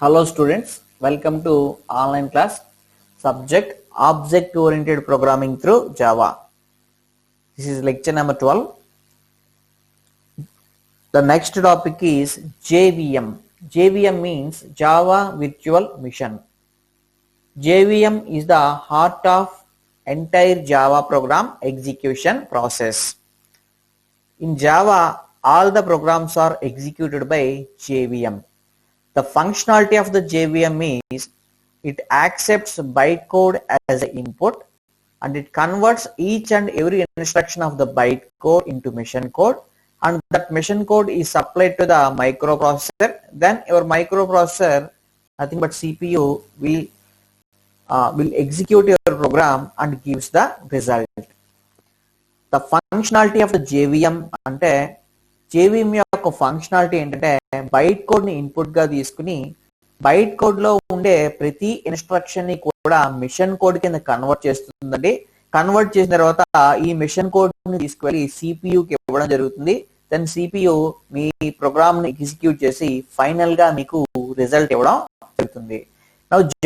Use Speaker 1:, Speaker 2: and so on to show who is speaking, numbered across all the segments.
Speaker 1: Hello students, welcome to online class subject object oriented programming through Java. This is lecture number 12. The next topic is JVM. JVM means Java Virtual Machine. JVM is the heart of entire Java program execution process. In Java, all the programs are executed by JVM. The functionality of the JVM is it accepts bytecode as an input and it converts each and every instruction of the bytecode into machine code, and that machine code is supplied to the microprocessor. Then your microprocessor, nothing but CPU, will execute your program and gives the result. The functionality of the JVM అంటే JVM యొక్క functionality ఏంటంటే byte code ని input గా తీసుకుని byte code లో ఉండే ప్రతి instruction ని కూడా మిషన్ కోడ్ కింద కన్వర్ట్ చేస్తుందండి. కన్వర్ట్ చేసిన తర్వాత ఈ మిషన్ కోడ్ ని తీసుకువెళ్ళి CPU కి ఇవ్వడం జరుగుతుంది. దెన్ CPU మీ ప్రోగ్రామ్ ని ఎగ్జిక్యూట్ చేసి ఫైనల్ గా మీకు రిజల్ట్ ఇవ్వడం జరుగుతుంది.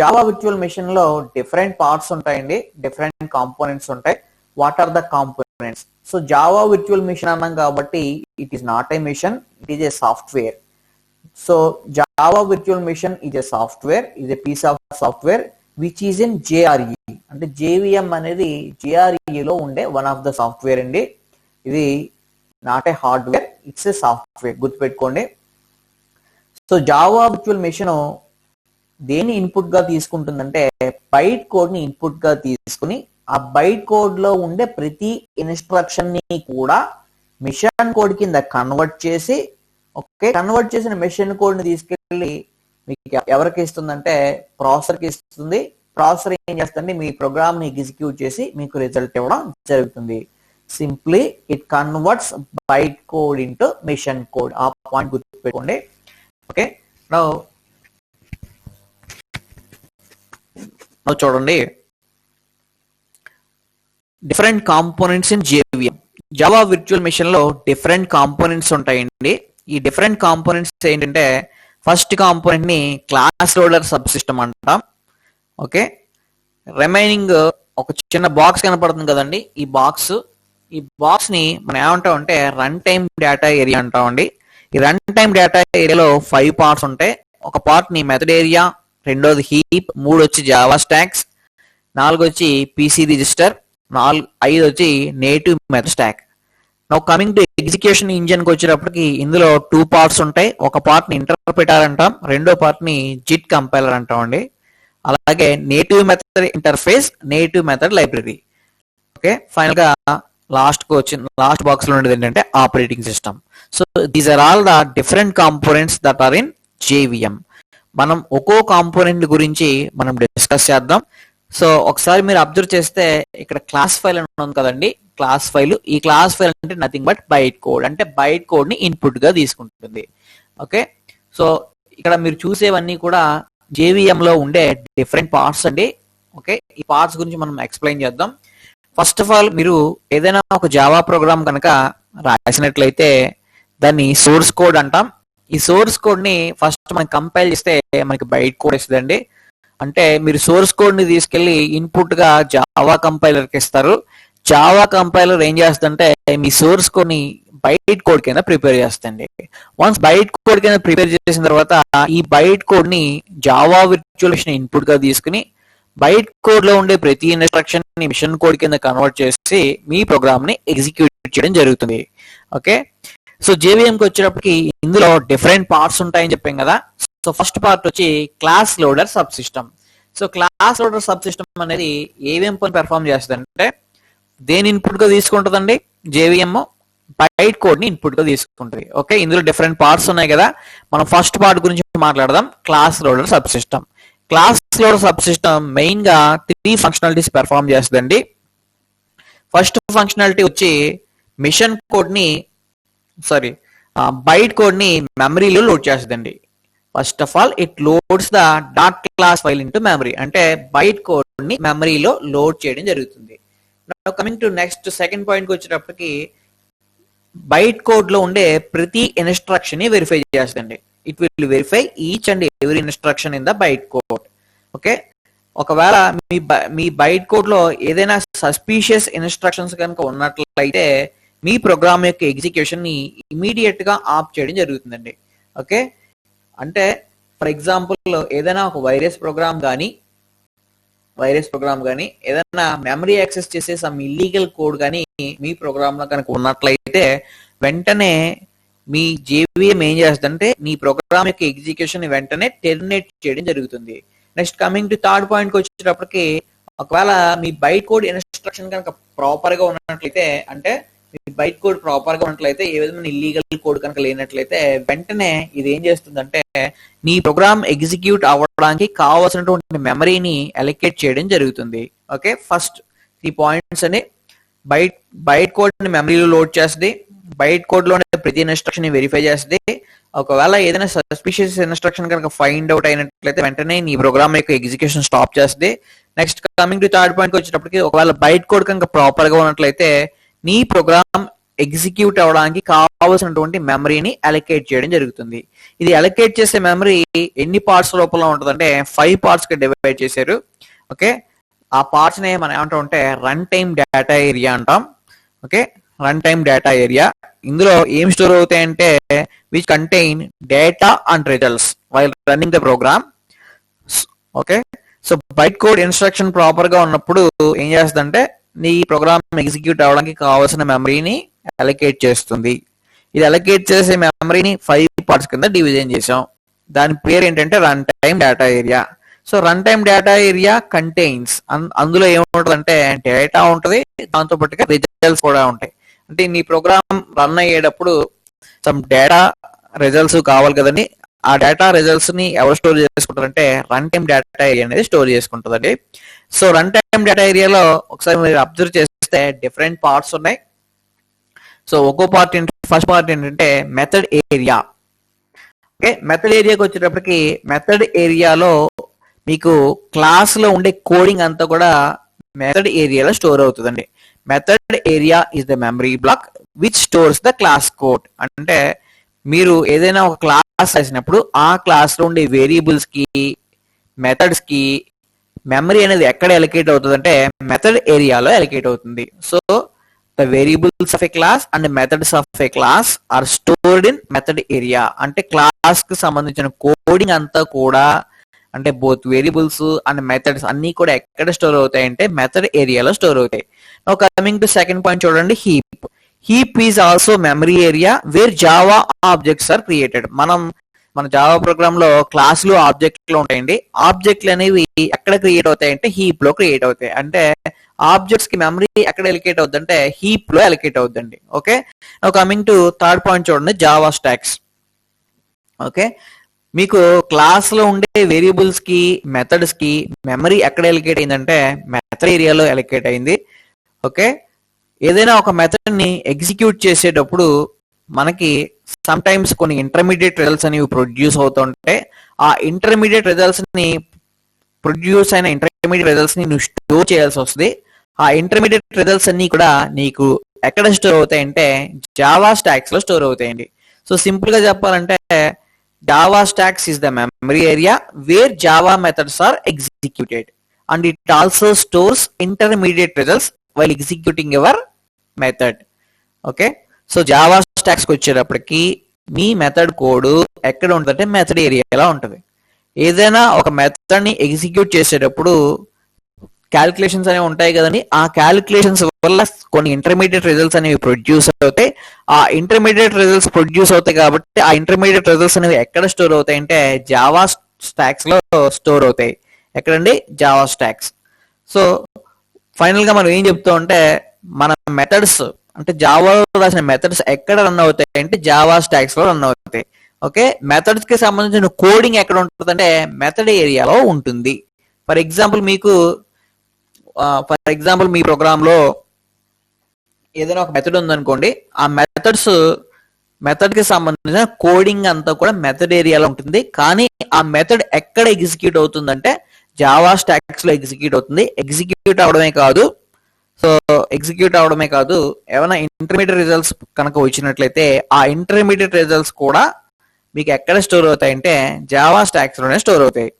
Speaker 1: జావా వర్చువల్ మెషిన్ లో డిఫరెంట్ పార్ట్స్ ఉంటాయండి, డిఫరెంట్ కాంపోనెంట్స్ ఉంటాయి. What are the components? So Java virtual machine అన్నాం కాబట్టి it is not a machine, it is a software. So Java virtual machine is a software, is a piece of software which is in JRE. అంటే JVM అనేది JRE లో ఉండే one of the software అండి. ఇది not a hardware, it's a software, గుర్తుపెట్టుకోండి. So Java virtual machine దేని input గా తీసుకుంటుందంటే byte code ని ఇన్పుట్ గా తీసుకుని ఆ బైట్ కోడ్ లో ఉండే ప్రతి ఇన్స్ట్రక్షన్ ని కూడా మిషన్ కోడ్ కింద కన్వర్ట్ చేసి, ఓకే, కన్వర్ట్ చేసిన మిషన్ కోడ్ ని తీసుకెళ్లి మీకు ఎవరికి ఇస్తుందంటే ప్రాసెసర్ కి ఇస్తుంది. ప్రాసెసర్ ఏం చేస్తుంది, మీ ప్రోగ్రామ్ ని ఎగ్జిక్యూట్ చేసి మీకు రిజల్ట్ ఇవ్వడం జరుగుతుంది. Simply it converts byte code into machine code. ఆ పాయింట్ గుర్తుపెట్టుకోండి. ఓకే, నౌ చూడండి, different components in JVM. Java virtual machine లో డిఫరెంట్ కాంపోనెంట్స్ ఉంటాయండి. ఈ డిఫరెంట్ కాంపోనెంట్స్ ఏంటంటే ఫస్ట్ కాంపోనెంట్ ని క్లాస్ లోడర్ సబ్ సిస్టమ్ అంటాం. ఓకే, రిమైనింగ్ ఒక చిన్న బాక్స్ కనపడుతుంది కదండి, ఈ బాక్స్ ని మనం ఏమంటాం అంటే రన్ టైమ్ డేటా ఏరియా అంటామండి. ఈ రన్ టైమ్ డేటా ఏరియాలో 5 పార్ట్స్ ఉంటాయి. ఒక పార్ట్ ని మెథడ్ ఏరియా, రెండోది హీప్, 3 వచ్చి జావా స్టాక్స్, 4 వచ్చి PC రిజిస్టర్, 5 వచ్చి native method stock. Now coming to execution engine కి వచ్చేటప్పటికి ఇందులో 2 పార్ట్స్ ఉంటాయి. ఒక పార్ట్ ని ఇంటర్ప్రిటర్ అంటాం, రెండో పార్ట్ ని జిట్ కంపైలర్ అంటాం అండి. అలాగే native method interface, native method library. Okay, final గా లాస్ట్ బాక్స్ లో ఉండేది ఏంటంటే operating system. So these are all the different components that are in JVM. మనం ఒక్కో కాంపోనెంట్ గురించి మనం డిస్కస్ చేద్దాం. సో ఒకసారి మీరు అబ్జర్వ్ చేస్తే ఇక్కడ క్లాస్ ఫైల్ అని ఉంది కదండి, క్లాస్ ఫైల్. ఈ క్లాస్ ఫైల్ అంటే నథింగ్ బట్ బైట్ కోడ్, అంటే బైట్ కోడ్ ని ఇన్పుట్ గా తీసుకుంటుంది. ఓకే, సో ఇక్కడ మీరు చూసేవన్నీ కూడా JVM లో ఉండే డిఫరెంట్ పార్ట్స్ అండి. ఓకే, ఈ పార్ట్స్ గురించి మనం ఎక్స్ప్లెయిన్ చేద్దాం. ఫస్ట్ ఆఫ్ ఆల్, మీరు ఏదైనా ఒక జావా ప్రోగ్రామ్ కనుక రాసినట్లయితే దాన్ని సోర్స్ కోడ్ అంటాం. ఈ సోర్స్ కోడ్ ని ఫస్ట్ మనం కంపైల్ చేస్తే మనకి బైట్ కోడ్ ఇస్తుందండి. అంటే మీరు సోర్స్ కోడ్ ని తీసుకెళ్లి ఇన్పుట్ గా జావా కంపైలర్ కి ఇస్తారు. జావా కంపైలర్ ఏం చేస్తుందంటే మీ సోర్స్ కోడ్ ని బైట్ కోడ్ కింద ప్రిపేర్ చేస్తుంది. వన్స్ బైట్ కోడ్ కింద ప్రిపేర్ చేసిన తర్వాత ఈ బైట్ కోడ్ ని జావా వర్చువల్ మెషిన్ ఇన్పుట్ గా తీసుకుని బైట్ కోడ్ లో ఉండే ప్రతి ఇన్స్ట్రక్షన్ ని మిషన్ కోడ్ కింద కన్వర్ట్ చేసి మీ ప్రోగ్రామ్ ని ఎగ్జిక్యూట్ చేయడం జరుగుతుంది. ఓకే, సో JVM కి వచ్చేటప్పటికి ఇందులో డిఫరెంట్ పార్ట్స్ ఉంటాయని చెప్పాం కదా. సో ఫస్ట్ పార్ట్ వచ్చి class loader sub system. So class loader sub system అనేది ఏమేం పని పెర్ఫామ్ చేస్తుంది అంటే దేని ఇన్పుట్ గా తీసుకుంటుందండి, JVM బైట్ కోడ్ ని ఇన్పుట్ గా తీసుకుంటుంది. ఓకే, ఇందులో డిఫరెంట్ పార్ట్స్ ఉన్నాయి కదా. మనం ఫస్ట్ పార్ట్ గురించి మాట్లాడదాం, class loader sub system. Class loader sub system main గా 3 ఫంక్షనాలిటీస్ పెర్ఫామ్ చేస్తుందండి. ఫస్ట్ ఫంక్షనాలిటీ వచ్చి మిషన్ కోడ్ ని బైట్ కోడ్ ని మెమరీలో లోడ్ చేస్తుందండి. First of all it loads the dot class file into memory, అంటే బైట్ కోడ్ ని మెమరీలో లోడ్ చేయడం జరుగుతుంది. Coming to next second point కి వచ్చేటప్పటికి బైట్ కోడ్ లో ఉండే ప్రతి ఇన్స్ట్రక్షన్ ని వెరిఫై చేస్తుంది. It will verify each and every instruction in the byte code. Okay, ఒకవేళ మీ బైట్ కోడ్ లో ఏదైనా సస్పీషియస్ ఇన్స్ట్రక్షన్స్ కనుక ఉన్నట్లయితే మీ ప్రోగ్రామ్ యొక్క ఎగ్జిక్యూషన్ ని ఇమీడియట్ గా ఆఫ్ చేయడం జరుగుతుందండి. ఓకే, అంటే ఫర్ ఎగ్జాంపుల్ ఏదైనా ఒక వైరస్ ప్రోగ్రామ్ కానీ ఏదైనా మెమరీ యాక్సెస్ చేసే సమ్ ఇల్లీగల్ కోడ్ కానీ మీ ప్రోగ్రామ్ లో కనుక ఉన్నట్లయితే వెంటనే మీ జేవిఎం ఏం చేస్తుందంటే మీ ప్రోగ్రామ్ యొక్క ఎగ్జిక్యూషన్ వెంటనే టెర్మినేట్ చేయడం జరుగుతుంది. Next coming to third point కి వచ్చేటప్పటికి ఒకవేళ మీ బైట్ కోడ్ ఇన్స్ట్రక్షన్ కనుక ప్రాపర్ గా ఉన్నట్లయితే, అంటే మీ బైట్ కోడ్ ప్రాపర్ గా ఉన్నట్లయితే, ఏ విధమైన ఇల్లీగల్ కోడ్ కనుక లేనట్లయితే వెంటనే ఇది ఏం చేస్తుందంటే మీ ప్రోగ్రామ్ ఎగ్జిక్యూట్ అవ్వడానికి కావాల్సినటువంటి మెమరీని అలొకేట్ చేయడం జరుగుతుంది. ఓకే, ఫస్ట్ ఈ పాయింట్స్ అని బైట్ కోడ్ ని మెమరీలో లోడ్ చేస్తుంది, బైట్ కోడ్ లోనే ప్రతి ఇన్స్ట్రక్షన్ ని వెరిఫై చేస్తుంది. ఒకవేళ ఏదైనా సస్పిషియస్ ఇన్స్ట్రక్షన్ కనుక ఫైండ్ అవుట్ అయినట్లయితే వెంటనే నీ ప్రోగ్రామ్ యొక్క ఎగ్జిక్యూషన్ స్టాప్ చేస్తుంది. Next coming to third point వచ్చేటప్పటికి ఒకవేళ బైట్ కోడ్ కనుక ప్రాపర్ గా ఉన్నట్లయితే నీ ప్రోగ్రామ్ ఎగ్జిక్యూట్ అవ్వడానికి కావాల్సినటువంటి మెమరీని అలొకేట్ చేయడం జరుగుతుంది. ఇది అలొకేట్ చేసే మెమరీ ఎన్ని పార్ట్స్ లోపల ఉంటుందంటే 5 పార్ట్స్ కి డివైడ్ చేశారు. ఓకే, ఆ పార్ట్స్ నే మనం ఏమంటాం అంటే రన్ టైమ్ డేటా ఏరియా అంటాం. Okay, run time data area, ఇందులో ఏం స్టోర్ అవుతాయంటే which contain data and results while running the program. Okay, so byte code instruction proper గా ఉన్నప్పుడు ఏం చేస్తుందంటే నీ ప్రోగ్రామ్ ఎగ్జిక్యూట్ అవ్వడానికి కావాల్సిన మెమరీని అలొకేట్ చేస్తుంది. ఇది అలొకేట్ చేసే మెమరీని 5 పార్ట్స్ కింద డివిజన్ చేసాం. దాని పేరు ఏంటంటే run time data area. So run time data area contains, అందులో ఏముంటుందంటే డేటా ఉంటుంది, దాంతో పాటుగా రిజల్ట్స్ కూడా ఉంటాయి. అంటే నీ ప్రోగ్రామ్ రన్ అయ్యేటప్పుడు సమ్ డేటా రిజల్ట్స్ కావాలి కదండి, ఆ డేటా రిజల్ట్స్ ని ఎవరు స్టోర్ చేసుకుంటారంటే రన్ టైమ్ డేటా ఏరియా అనేది స్టోర్ చేసుకుంటుందండి. సో రన్ టైమ్ డేటా ఏరియాలో ఒకసారి మీరు అబ్జర్వ్ చేస్తే డిఫరెంట్ పార్ట్స్ ఉన్నాయి. సో ఒక్కో పార్ట్ ఏంటంటే ఫస్ట్ పార్ట్ ఏంటంటే మెథడ్ ఏరియా. ఓకే, మెథడ్ ఏరియాకి వచ్చేటప్పటికి మెథడ్ ఏరియాలో మీకు క్లాస్ లో ఉండే కోడింగ్ అంతా కూడా మెథడ్ ఏరియాలో స్టోర్ అవుతుందండి. Method area is the memory block which stores the class code. అంటే మీరు ఏదైనా ఒక క్లాస్ రాసినప్పుడు ఆ క్లాస్ లో ఉండే వేరియబుల్స్ కి మెథడ్స్ కి మెమరీ అనేది ఎక్కడ అలొకేట్ అవుతుంది అంటే మెథడ్ ఏరియాలో అలొకేట్ అవుతుంది. So the variables of a class and methods of a class are stored in method area. అంటే క్లాస్ కి సంబంధించిన కోడింగ్ అంతా కూడా, అంటే బోత్ వేరియబుల్స్ అండ్ మెథడ్స్ అన్ని కూడా ఎక్కడ స్టోర్ అవుతాయి అంటే మెథడ్ ఏరియాలో స్టోర్ అవుతాయి. Now coming to second point చూడండి, heap. Heap is also memory area where Java objects are created. మన జావా ప్రోగ్రామ్ లో క్లాసులు ఆబ్జెక్ట్లు ఉంటాయండి. ఆబ్జెక్ట్లు అనేవి ఎక్కడ క్రియేట్ అవుతాయి అంటే హీప్ లో క్రియేట్ అవుతాయి. అంటే ఆబ్జెక్ట్స్ కి మెమరీ ఎక్కడ ఎలికేట్ అవుతుంది అంటే హీప్ లో ఎలికేట్ అవుతుందండి. Okay, now coming to third point చూడండి, జావా స్టాక్స్. ఓకే, మీకు క్లాస్ లో ఉండే వేరియబుల్స్ కి మెథడ్స్ కి మెమరీ ఎక్కడ ఎలికేట్ అయిందంటే మెథడ్ ఏరియాలో ఎలికేట్ అయింది. ఓకే, ఏదైనా ఒక మెథడ్ ని ఎగ్జిక్యూట్ చేసేటప్పుడు మనకి సమ్ టైమ్స్ కొన్ని ఇంటర్మీడియట్ రిజల్ట్స్ అనేవి ప్రొడ్యూస్ అవుతుంటే ఆ ఇంటర్మీడియట్ రిజల్ట్స్ ని ప్రొడ్యూస్ అయిన ఇంటర్మీడియట్ రిజల్ట్స్ ని నువ్వు స్టోర్ చేయాల్సి వస్తుంది. ఆ ఇంటర్మీడియట్ రిజల్ట్స్ అన్ని కూడా నీకు ఎక్కడ స్టోర్ అవుతాయంటే జావా స్టాక్స్ లో స్టోర్ అవుతాయండి. సో సింపుల్ గా చెప్పాలంటే Java stacks is the memory area where Java methods are executed and it also stores intermediate results while executing your method. Okay, so Java stacks కి వచ్చేటప్పటికి మీ method code ఎక్కడ ఉంటుందంటే method ఏరియాలో ఉంటుంది. ఏదైనా ఒక మెథడ్ ని ఎగ్జిక్యూట్ చేసేటప్పుడు క్యాలిక్యులేషన్స్ అనేవి ఉంటాయి కదండి, ఆ క్యాలిక్యులేషన్స్ వల్ల కొన్ని ఇంటర్మీడియట్ రిజల్ట్స్ అనేవి ప్రొడ్యూస్ అవుతాయి. ఆ ఇంటర్మీడియట్ రిజల్ట్స్ ప్రొడ్యూస్ అవుతాయి కాబట్టి ఆ ఇంటర్మీడియట్ రిజల్ట్స్ అనేవి ఎక్కడ స్టోర్ అవుతాయి అంటే జావా స్టాక్స్ లో స్టోర్ అవుతాయి. ఎక్కడండి? Java stocks. సో ఫైనల్ గా మనం ఏం చెప్తాం అంటే మన మెథడ్స్ అంటే జావాలో రాసిన మెథడ్స్ ఎక్కడ రన్ అవుతాయి అంటే జావా స్టాక్స్ లో రన్ అవుతాయి. ఓకే, మెథడ్స్ కి సంబంధించిన కోడింగ్ ఎక్కడ ఉంటుంది అంటే మెథడ్ ఏరియాలో ఉంటుంది. ఫర్ ఎగ్జాంపుల్ మీ ప్రోగ్రామ్ లో ఏదైనా ఒక మెథడ్ ఉందనుకోండి, ఆ మెథడ్ కి సంబంధించిన కోడింగ్ అంతా కూడా మెథడ్ ఏరియాలో ఉంటుంది. కానీ ఆ మెథడ్ ఎక్కడ ఎగ్జిక్యూట్ అవుతుందంటే జావా స్టాక్స్ లో ఎగ్జిక్యూట్ అవుతుంది. ఎగ్జిక్యూట్ అవడమే కాదు ఏమైనా ఇంటర్మీడియట్ రిజల్ట్స్ కనుక వచ్చినట్లయితే ఆ ఇంటర్మీడియట్ రిజల్ట్స్ కూడా మీకు ఎక్కడ స్టోర్ అవుతాయంటే జావా స్టాక్స్ లోనే స్టోర్ అవుతాయి.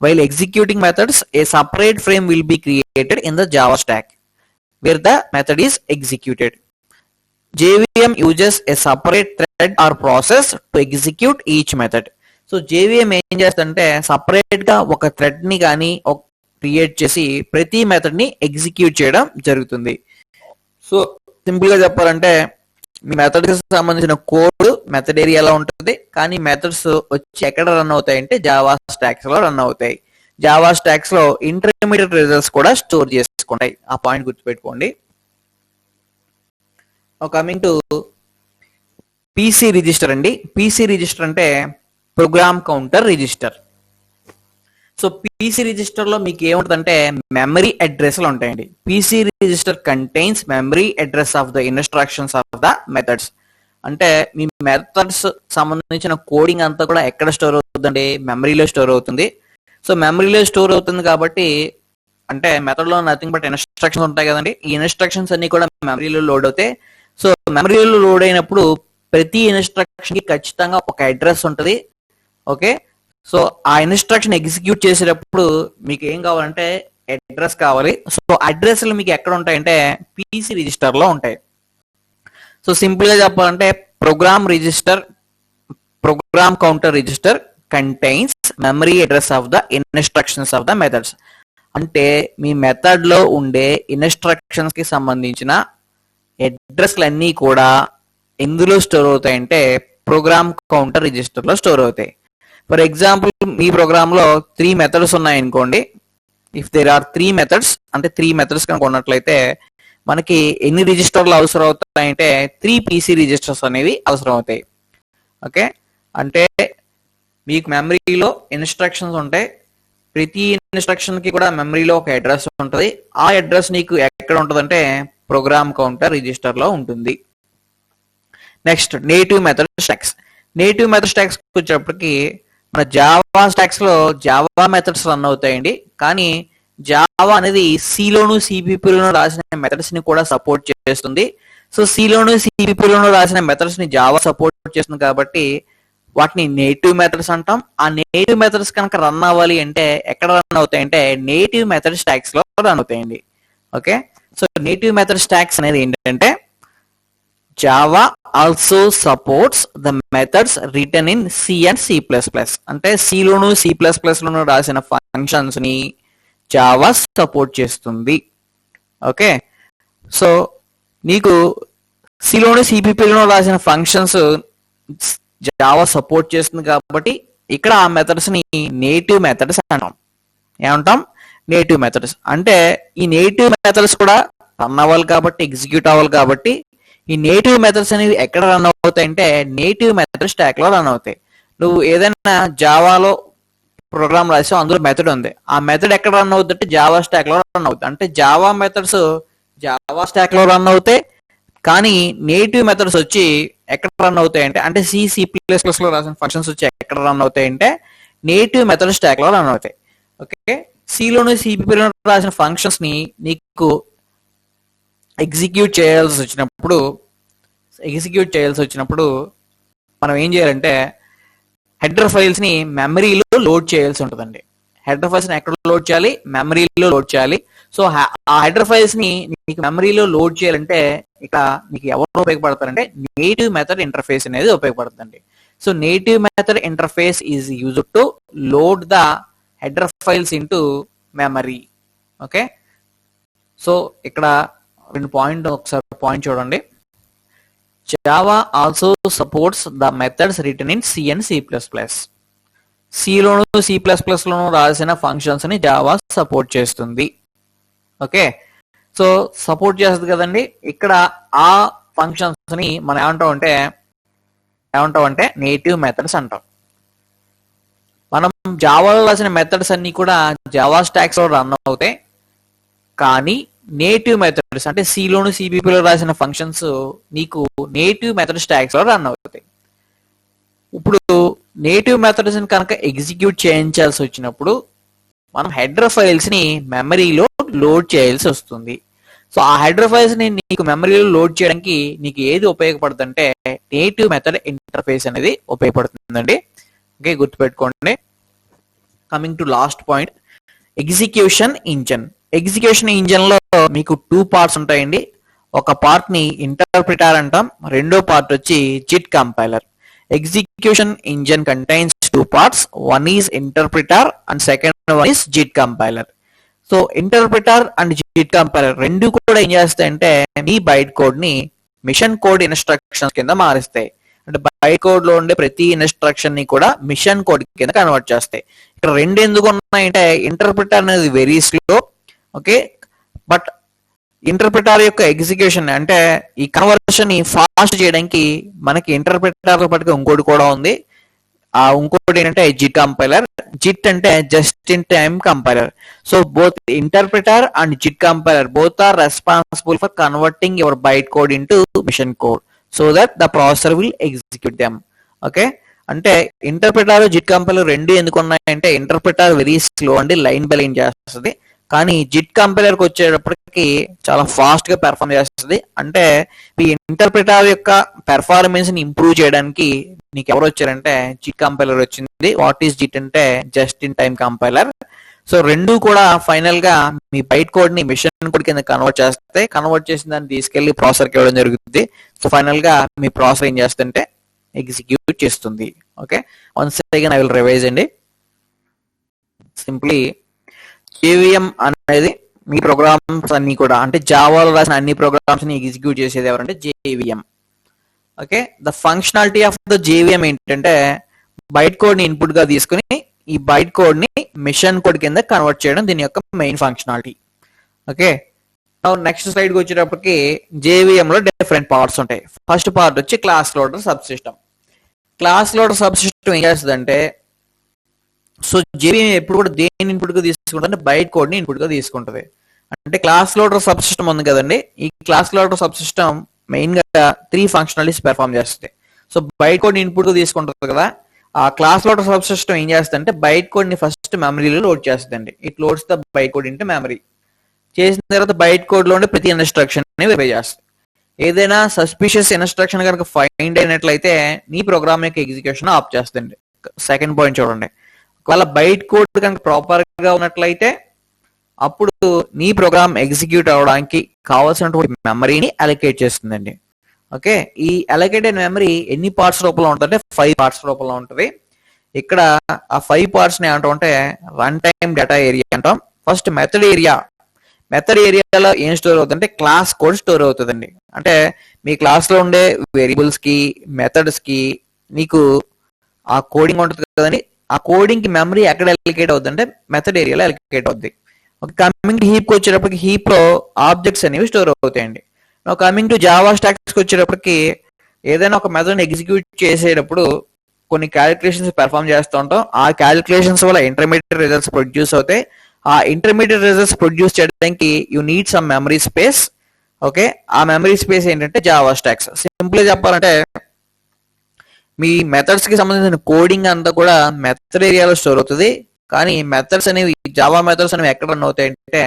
Speaker 1: While executing methods A separate frame will be created in the Java stack wear the method is executed. JVM uses a separate thread or process to execute each method. So JVM ఏం చేస్తుందంటే separate గా ఒక thread ని కానీ create చేసి ప్రతి method ని execute చేయడం జరుగుతుంది. సో సింపుల్ గా చెప్పాలంటే మీ మెథడ్ కి సంబంధించిన కోడ్ మెథడ్ ఏరియాలో ఉంటుంది, కానీ మెథడ్స్ వచ్చి ఎక్కడ రన్ అవుతాయి అంటే జావా స్టాక్స్ లో రన్ అవుతాయి. జావా స్టాక్స్ లో ఇంటర్మీడియట్ రిజల్ట్స్ కూడా స్టోర్ చేసుకుంటాయి. ఆ పాయింట్ గుర్తుపెట్టుకోండి. కమింగ్ టు పీసీ రిజిస్టర్ అండి. పీసీ రిజిస్టర్ అంటే programme counter register. So PC register లో మీకు ఏముంటుందంటే మెమరీ అడ్రస్లు ఉంటాయండి. PC register contains memory address of the instructions of the methods. అంటే మీ మెథడ్స్ సంబంధించిన కోడింగ్ అంతా కూడా ఎక్కడ స్టోర్ అవుతుందండి? మెమరీలో స్టోర్ అవుతుంది. సో మెమరీలో స్టోర్ అవుతుంది కాబట్టి అంటే మెథడ్ లో నథింగ్ బట్ ఇన్స్ట్రక్షన్స్ ఉంటాయి కదండి. ఈ ఇన్స్ట్రక్షన్స్ అన్ని కూడా మెమరీలో లోడ్ అవుతాయి. సో మెమరీలో లోడ్ అయినప్పుడు ప్రతి ఇన్స్ట్రక్షన్ కి ఖచ్చితంగా ఒక అడ్రస్ ఉంటుంది. ఓకే, సో ఆ ఇన్స్ట్రక్షన్ ఎగ్జిక్యూట్ చేసేటప్పుడు మీకు ఏం కావాలంటే అడ్రస్ కావాలి. సో అడ్రస్లు మీకు ఎక్కడ ఉంటాయంటే పీసీ రిజిస్టర్ లో ఉంటాయి. సో సింపుల్ గా చెప్పాలంటే programme counter register contains memory address of the instructions of the methods. అంటే మీ మెథడ్ లో ఉండే ఇన్స్ట్రక్షన్స్ కి సంబంధించిన అడ్రస్లన్నీ కూడా ఎందులో స్టోర్ అవుతాయంటే ప్రోగ్రామ్ కౌంటర్ రిజిస్టర్ లో స్టోర్ అవుతాయి. ఫర్ ఎగ్జాంపుల్ మీ ప్రోగ్రామ్ లో 3 మెథడ్స్ ఉన్నాయి అనుకోండి. ఇఫ్ దేర్ ఆర్ 3 మెథడ్స్ అంటే 3 మెథడ్స్ కనుక ఉన్నట్లయితే మనకి ఎన్ని రిజిస్టర్లు అవసరం అవుతాయంటే 3 పీసీ రిజిస్టర్స్ అనేవి అవసరం అవుతాయి. ఓకే, అంటే మీకు మెమరీలో ఇన్స్ట్రక్షన్స్ ఉంటాయి. ప్రతి ఇన్స్ట్రక్షన్ కి కూడా మెమరీలో ఒక అడ్రస్ ఉంటుంది. ఆ అడ్రస్ నీకు ఎక్కడ ఉంటుందంటే ప్రోగ్రామ్ కౌంటర్ రిజిస్టర్ లో ఉంటుంది. Next native method stocks. Native method stocks వచ్చేటప్పటికి మన జావా స్టాక్స్ లో జావా మెథడ్స్ రన్ అవుతాయండి. కానీ జావా అనేది సిలోను సిపిపిలోను రాసిన మెథడ్స్ ని కూడా సపోర్ట్ చేస్తుంది. సో సిలోను సిపిపిలోను రాసిన మెథడ్స్ ని జావా సపోర్ట్ చేస్తుంది కాబట్టి వాటిని నేటివ్ మెథడ్స్ అంటాం. ఆ నేటివ్ మెథడ్స్ కనుక రన్ అవ్వాలి అంటే ఎక్కడ రన్ అవుతాయంటే నేటివ్ మెథడ్ స్టాక్స్ లో రన్ అవుతాయండి. Okay, so native method stacks అనేది ఏంటంటే Java also supports the methods written in C and C plus plus. అంటే సిలోను సి ప్లస్ ప్లస్ లోను రాసిన ఫంక్షన్స్ ని జావా సపోర్ట్ చేస్తుంది. ఓకే, సో నీకు సిలోను సిపిపిలోను రాసిన ఫంక్షన్స్ జావా సపోర్ట్ చేస్తుంది కాబట్టి ఇక్కడ ఆ మెథడ్స్ ని నేటివ్ మెథడ్స్ అంటాం. ఏమంటాం? Native methods. అంటే ఈ నేటివ్ మెథడ్స్ కూడా రన్ అవ్వాలి కాబట్టి ఎగ్జిక్యూట్ అవ్వాలి కాబట్టి ఈ నేటివ్ మెథడ్స్ అనేవి ఎక్కడ రన్ అవుతాయంటే నేటివ్ మెథడ్ స్టాక్ లో రన్ అవుతాయి. నువ్వు ఏదైనా జావాలో ప్రోగ్రామ్ రాసావు, అందులో మెథడ్ ఉంది, ఆ మెథడ్ ఎక్కడ రన్ అవుతుంది అంటే జావా స్టాక్ లో రన్ అవుతుంది. అంటే జావా మెథడ్స్ జావా స్టాక్ లో రన్ అవుతాయి, కానీ నేటివ్ మెథడ్స్ వచ్చి ఎక్కడ రన్ అవుతాయి అంటే సి ప్లస్ ప్లస్ లో రాసిన ఫంక్షన్స్ వచ్చి ఎక్కడ రన్ అవుతాయి అంటే నేటివ్ మెథడ్ స్టాక్ లో రన్ అవుతాయి. ఓకే, సిలోను సిపిపిలోను రాసిన ఫంక్షన్స్ ని నీకు ఎగ్జిక్యూట్ చేయాల్సి వచ్చినప్పుడు మనం ఏం చేయాలంటే హెడర్ ఫైల్స్ ని మెమరీలో లోడ్ చేయాల్సి ఉంటుందండి. హెడర్ ఫైల్స్ ని ఎక్కడ లోడ్ చేయాలి? మెమరీలో లోడ్ చేయాలి. సో ఆ హెడర్ ఫైల్స్ ని మీకు మెమరీలో లోడ్ చేయాలంటే ఇక్కడ మీకు ఎవరు ఉపయోగపడతారంటే నేటివ్ మెథడ్ ఇంటర్ఫేస్ అనేది ఉపయోగపడుతుంది. So native method interface is used to load the header files into memory. Okay, so ఇక్కడ ఒకసారి పాయింట్ చూడండి. Java also supports the methods written in C and C plus plus. సిలోను C plus plus లోను రాసిన functions ని Java support చేస్తుంది. Okay, so support చేస్తుంది కదండి. ఇక్కడ ఆ ఫంక్షన్స్ ని మనం ఏమంటాం అంటే నేటివ్ మెథడ్స్ అంటాం. మనం జావాలో రాసిన మెథడ్స్ అన్ని కూడా జావా స్టాక్స్ లో రన్ అవుతాయి, కానీ నేటివ్ మెథడ్స్ అంటే సిలోను సిపిపిలో రాసిన ఫంక్షన్స్ నీకు నేటివ్ మెథడ్ స్టాక్స్ లో రన్ అవుతాయి. ఇప్పుడు నేటివ్ మెథడ్స్ కనుక ఎగ్జిక్యూట్ చేయించాల్సి వచ్చినప్పుడు మనం హెడర్ ఫైల్స్ ని మెమరీలో లోడ్ చేయాల్సి వస్తుంది. సో ఆ హెడర్ ఫైల్స్ ని నీకు మెమరీలో లోడ్ చేయడానికి నీకు ఏది ఉపయోగపడుతుంది అంటే నేటివ్ మెథడ్ ఇంటర్ఫేస్ అనేది ఉపయోగపడుతుందండి. ఓకే, గుర్తుపెట్టుకోండి. Coming to last point, execution engine. Execution engine లో మీకు 2 పార్ట్స్ ఉంటాయండి. ఒక పార్ట్ ని ఇంటర్ప్రిటర్ అంటాం, రెండో పార్ట్ వచ్చి JIT compiler. Execution engine contains 2 parts. One is interpreter and second one is JIT compiler. So interpreter and JIT compiler రెండు కూడా ఏం చేస్తాయంటే మీ బైట్ కోడ్ ని మిషన్ కోడ్ ఇన్స్ట్రక్షన్స్ కింద మారుస్తాయి. అంటే బైట్ కోడ్ లో ఉండే ప్రతి ఇన్స్ట్రక్షన్ ని కూడా మిషన్ కోడ్ కింద కన్వర్ట్ చేస్తాయి. ఇక్కడ రెండు ఎందుకు ఉన్నాయంటే ఇంటర్ప్రిటర్ అనేది very slow, okay, but interpreter యొక్క ఎగ్జిక్యూషన్ అంటే ఈ కన్వర్షన్ ని ఫాస్ట్ చేయడానికి మనకి ఇంటర్ప్రిటర్ తో పాటుగా ఇంకోటి కూడా ఉంది. ఆ ఇంకోటి ఏంటంటే జిట్ కంపైలర్. జిట్ అంటే just in time compiler. So both interpreter and JIT compiler both are responsible for converting your byte code into machine code so that the processor will execute them. Okay, అంటే interpreter JIT compiler రెండు ఎందుకు ఉన్నాయంటే interpreter very slow అండి, line by line చేస్తుంది. కానీ JIT compiler కి వచ్చేటప్పటికి చాలా ఫాస్ట్ గా పెర్ఫార్మ్ చేస్తుంది. అంటే ఈ ఇంటర్ప్రిటర్ యొక్క పెర్ఫార్మెన్స్ ని ఇంప్రూవ్ చేయడానికి నీకు ఎవరు వచ్చారంటే జిట్ కంపైలర్ వచ్చింది. వాట్ ఈస్ జిట్ అంటే just in time compiler. So రెండు కూడా ఫైనల్ గా మీ బైట్ కోడ్ ని మిషన్ కోడ్ కింద కన్వర్ట్ చేస్తాయి. కన్వర్ట్ చేసిన దాన్ని తీసుకెళ్లి ప్రాసెసర్ కి ఇవ్వడం జరుగుతుంది. సో ఫైనల్ గా మీ ప్రాసెసర్ ఏం చేస్తుంటే ఎగ్జిక్యూట్ చేస్తుంది. Okay, once again I will revise అండి. సింప్లీ JVM అనేది మీ ప్రోగ్రామ్స్ అన్ని కూడా అంటే జావాలో రాసిన అన్ని ప్రోగ్రామ్స్ ని ఎగ్జిక్యూట్ చేసేది ఎవరంటే JVM. Okay, the functionality of the JVM ఏంటంటే బైట్ కోడ్ ని ఇన్పుట్ గా తీసుకుని ఈ బైట్ కోడ్ ని మిషన్ కోడ్ కింద కన్వర్ట్ చేయడం దీని యొక్క main functionality. Okay, next slide కి వచ్చేటప్పటికి JVM లో డిఫరెంట్ పార్ట్స్ ఉంటాయి. ఫస్ట్ పార్ట్ వచ్చి class loader sub system. Class loader subsystem ఏం చేస్తుందంటే సో JVM ఎప్పుడు కూడా దేని ఇన్పుట్ గా తీసుకుంటే బైట్ కోడ్ ని ఇన్పుట్ గా తీసుకుంటది. అంటే క్లాస్ లోడర్ సబ్ సిస్టమ్ ఉంది కదండి, ఈ class loader sub system main గా 3 ఫంక్షనాలిటీస్ పెర్ఫార్మ్ చేస్తుంది. సో బైట్ కోడ్ ని ఇన్పుట్ గా తీసుకుంటుంది కదా, ఆ క్లాస్ లోడర్ సబ్ సిస్టమ్ ఏం చేస్తుందంటే బైట్ కోడ్ ని ఫస్ట్ మెమరీలో లోడ్ చేస్తుందండి. It loads the byte code into memory. చేసిన తర్వాత బైట్ కోడ్ లో ఉండే ప్రతి ఇన్స్ట్రక్షన్ ని వెరిఫై చేస్తుంది. ఏదైనా సస్పిషియస్ ఇన్స్ట్రక్షన్ కనుక ఫైండ్ అయినట్లయితే నీ ప్రోగ్రామ్ యొక్క ఎగ్జిక్యూషన్ ఆఫ్ చేస్తుంది. సెకండ్ పాయింట్ చూడండి, ఒకవేళ బైట్ కోడ్ కనుక ప్రాపర్ గా ఉన్నట్లయితే అప్పుడు నీ ప్రోగ్రామ్ ఎగ్జిక్యూట్ అవడానికి కావాల్సినటువంటి మెమరీని అలొకేట్ చేస్తుందండి. ఓకే, ఈ అలొకేటెడ్ మెమరీ ఎన్ని పార్ట్స్ రూపంలో ఉంటుందంటే 5 పార్ట్స్ రూపంలో ఉంటుంది. ఇక్కడ ఆ 5 పార్ట్స్ ని ఏమంటాం రన్ టైమ్ డేటా ఏరియా అంటాం. First method area. మెథడ్ ఏరియాలో ఏం స్టోర్ అవుతుందంటే క్లాస్ కోడ్ స్టోర్ అవుతుందండి. అంటే మీ క్లాస్ లో ఉండే వేరియబుల్స్ కి మెథడ్స్ కి నీకు ఆ కోడింగ్ ఉంటుంది కదండి, ఆ కోడింగ్ కి మెమరీ ఎక్కడ అలొకేట్ అవుతుంది అంటే మెథడ్ ఏరియాలో అలొకేట్ అవుతుంది. కమింగ్ టు హీప్ కి వచ్చేటప్పటికి హీప్ లో ఆబ్జెక్ట్స్ అనేవి స్టోర్ అవుతాయండి. కమింగ్ టు జావా స్టాక్స్ కి వచ్చేటప్పటికి ఏదైనా ఒక మెథడ్ ఎగ్జిక్యూట్ చేసేటప్పుడు కొన్ని క్యాలిక్యులేషన్స్ పెర్ఫామ్ చేస్తూ ఉంటాం. ఆ క్యాలిక్యులేషన్స్ వల్ల ఇంటర్మీడియట్ రిజల్ట్స్ ప్రొడ్యూస్ అవుతాయి. ఆ ఇంటర్మీడియట్ రిజల్ట్స్ ప్రొడ్యూస్ చేయడానికి you need some memory space. Okay, ఆ మెమరీ స్పేస్ ఏంటంటే జావా స్టాక్స్. సింపుల్ గా చెప్పాలంటే మీ మెథడ్స్ కి సంబంధించిన కోడింగ్ అంతా కూడా మెథడ్ ఏరియాలో స్టోర్ అవుతుంది. కానీ మెథడ్స్ అనేవి జావా మెథడ్స్ అనేవి ఎక్కడ రన్ అవుతాయి అంటే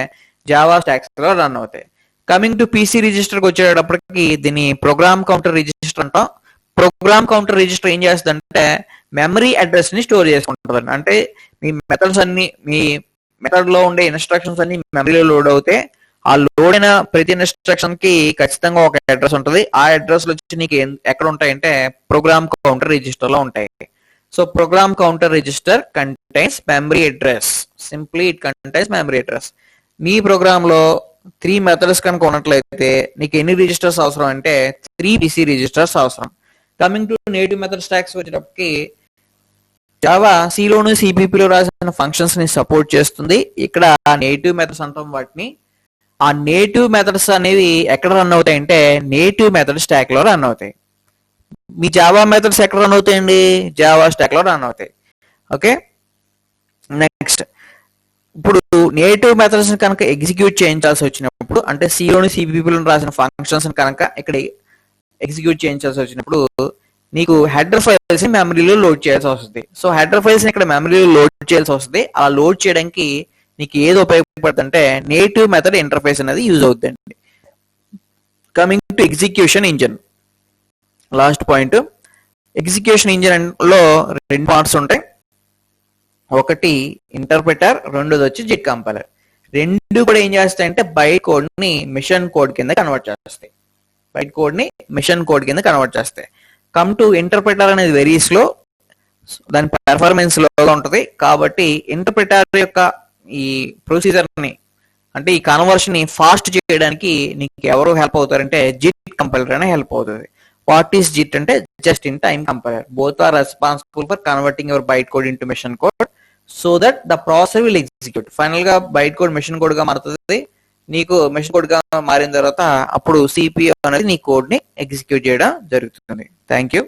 Speaker 1: జావా స్టాక్స్ లో రన్ అవుతాయి. కమింగ్ టు PC రిజిస్టర్ కి వచ్చేటప్పటికి దీన్ని ప్రోగ్రామ్ కౌంటర్ రిజిస్టర్ అంటాం. ప్రోగ్రామ్ కౌంటర్ రిజిస్టర్ ఏం చేస్తుందంటే మెమరీ అడ్రస్ ని స్టోర్ చేసుకుంటుంది. అంటే మీ మెథడ్స్ అన్ని మీ మెథడ్ లో ఉండే ఇన్స్ట్రక్షన్స్ అన్ని మెమరీలో లోడ్ అవుతాయి. ఆ లోడ్ అయిన ప్రతి ఇన్స్ట్రక్షన్ కి ఖచ్చితంగా ఒక అడ్రస్ ఉంటుంది. ఆ అడ్రస్ వచ్చి నీకు ఎక్కడ ఉంటాయంటే ప్రోగ్రామ్ కౌంటర్ రిజిస్టర్ లో ఉంటాయి. So program counter register contains memory address. Simply it contains memory address. మీ ప్రోగ్రామ్ లో 3 మెథడ్స్ కనుక ఉన్నట్లయితే నీకు ఎన్ని రిజిస్టర్స్ అవసరం అంటే 3 PC రిజిస్టర్స్ అవసరం. Coming to native method stocks వచ్చేటప్పటికి జావా సిలోను సిపిపిలో రాసిన ఫంక్షన్స్ ని సపోర్ట్ చేస్తుంది. ఇక్కడ నేటివ్ మెథడ్స్ అంటాం వాటిని. ఆ నేటివ్ మెథడ్స్ అనేవి ఎక్కడ రన్ అవుతాయి అంటే నేటివ్ మెథడ్ స్టాక్ లో రన్ అవుతాయి. మీ జావా మెథడ్స్ ఎక్కడ రన్ అవుతాయండి? జావా స్టాక్ లో రన్ అవుతాయి. ఓకే, నెక్స్ట్ ఇప్పుడు నేటివ్ మెథడ్స్ కనుక ఎగ్జిక్యూట్ చేయించాల్సి వచ్చినప్పుడు అంటే సిలోను సిపిపిలో రాసిన ఫంక్షన్స్ కనుక ఇక్కడ ఎగ్జిక్యూట్ చేయించాల్సి వచ్చినప్పుడు నీకు హెడర్ ఫైల్స్ ని మెమరీలో లోడ్ చేయాల్సి వస్తుంది. సో హెడర్ ఫైల్స్ ని ఇక్కడ మెమరీలో లోడ్ చేయాల్సి వస్తుంది. అలా లోడ్ చేయడానికి నీకు ఏది ఉపయోగపడుతుంది అంటే నేటివ్ మెథడ్ ఇంటర్ఫేస్ అనేది యూజ్ అవుతుందండి. Coming to execution engine, last point. Execution engine లో రెండు పార్ట్స్ ఉంటాయి, ఒకటి ఇంటర్ప్రిటర్, రెండోది వచ్చి జిట్ కంపైలర్. రెండు కూడా ఏం చేస్తాయంటే బైట్ కోడ్ ని మిషన్ కోడ్ కింద కన్వర్ట్ చేస్తాయి. బైట్ కోడ్ ని మిషన్ కోడ్ కింద కన్వర్ట్ చేస్తాయి. కమ్ టు ఇంటర్ప్రిటర్ అనేది వెరీ స్లో, దాని పెర్ఫార్మెన్స్ లో ఉంటుంది. కాబట్టి ఇంటర్ప్రిటర్ యొక్క ఈ ప్రొసీజర్ ని అంటే ఈ కన్వర్షన్ ని ఫాస్ట్ చేయడానికి నీకు ఎవరు హెల్ప్ అవుతారంటే జిట్ కంపైలర్ అనే హెల్ప్ అవుతుంది. వాట్ ఈస్ జిట్ అంటే just in time compiler. Both are responsible for converting your byte code into machine code so that the process will execute. Final గా byte code machine code గా మారుతుంది. నీకు machine code గా మారిన తర్వాత అప్పుడు CPU అనేది నీ కోడ్ ని ఎగ్జిక్యూట్ చేయడం జరుగుతుంది. Thank you.